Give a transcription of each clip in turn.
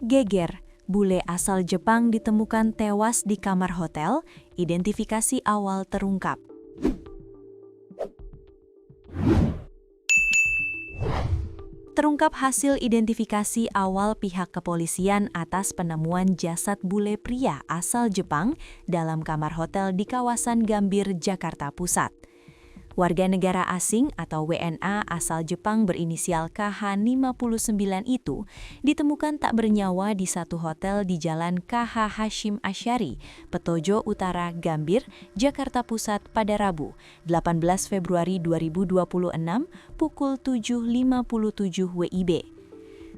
Geger, bule asal Jepang ditemukan tewas di kamar hotel, identifikasi awal terungkap. Terungkap hasil identifikasi awal pihak kepolisian atas penemuan jasad bule pria asal Jepang dalam kamar hotel di kawasan Gambir, Jakarta Pusat. Warga negara asing atau WNA asal Jepang berinisial KH59 itu ditemukan tak bernyawa di satu hotel di Jalan KH Hashim Asyari, Petojo Utara, Gambir, Jakarta Pusat pada Rabu, 18 Februari 2026 pukul 7.57 WIB.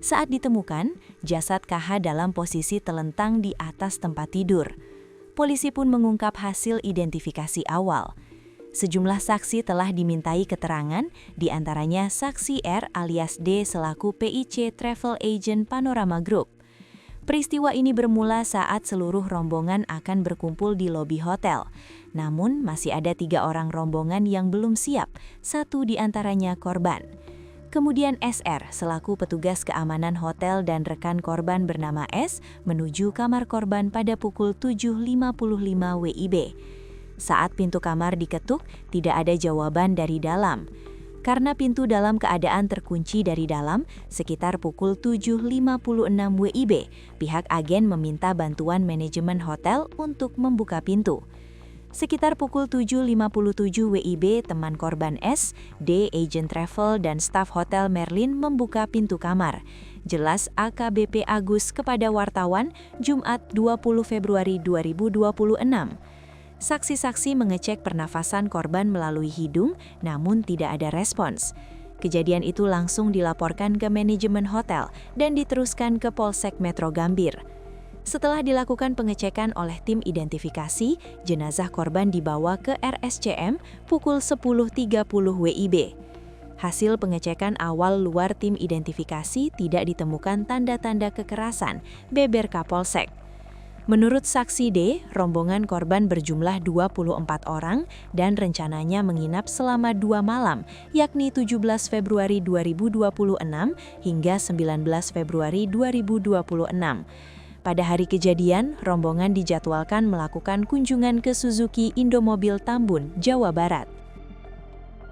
Saat ditemukan, jasad KH dalam posisi telentang di atas tempat tidur. Polisi pun mengungkap hasil identifikasi awal. Sejumlah saksi telah dimintai keterangan, diantaranya saksi R alias D selaku PIC Travel Agent Panorama Group. Peristiwa ini bermula saat seluruh rombongan akan berkumpul di lobi hotel. Namun masih ada 3 orang rombongan yang belum siap, satu diantaranya korban. Kemudian SR selaku petugas keamanan hotel dan rekan korban bernama S menuju kamar korban pada pukul 7.55 WIB. Saat pintu kamar diketuk, tidak ada jawaban dari dalam. Karena pintu dalam keadaan terkunci dari dalam, sekitar pukul 7.56 WIB, pihak agen meminta bantuan manajemen hotel untuk membuka pintu. Sekitar pukul 7.57 WIB, teman korban S, D, agen travel, dan staf hotel Merlin membuka pintu kamar. Jelas AKBP Agus kepada wartawan, Jumat 20 Februari 2026. Saksi-saksi mengecek pernafasan korban melalui hidung, namun tidak ada respons. Kejadian itu langsung dilaporkan ke manajemen hotel dan diteruskan ke Polsek Metro Gambir. Setelah dilakukan pengecekan oleh tim identifikasi, jenazah korban dibawa ke RSCM pukul 10.30 WIB. Hasil pengecekan awal luar tim identifikasi tidak ditemukan tanda-tanda kekerasan, beber Kapolsek. Menurut saksi D, rombongan korban berjumlah 24 orang dan rencananya menginap selama 2 malam, yakni 17 Februari 2026 hingga 19 Februari 2026. Pada hari kejadian, rombongan dijadwalkan melakukan kunjungan ke Suzuki Indomobil Tambun, Jawa Barat.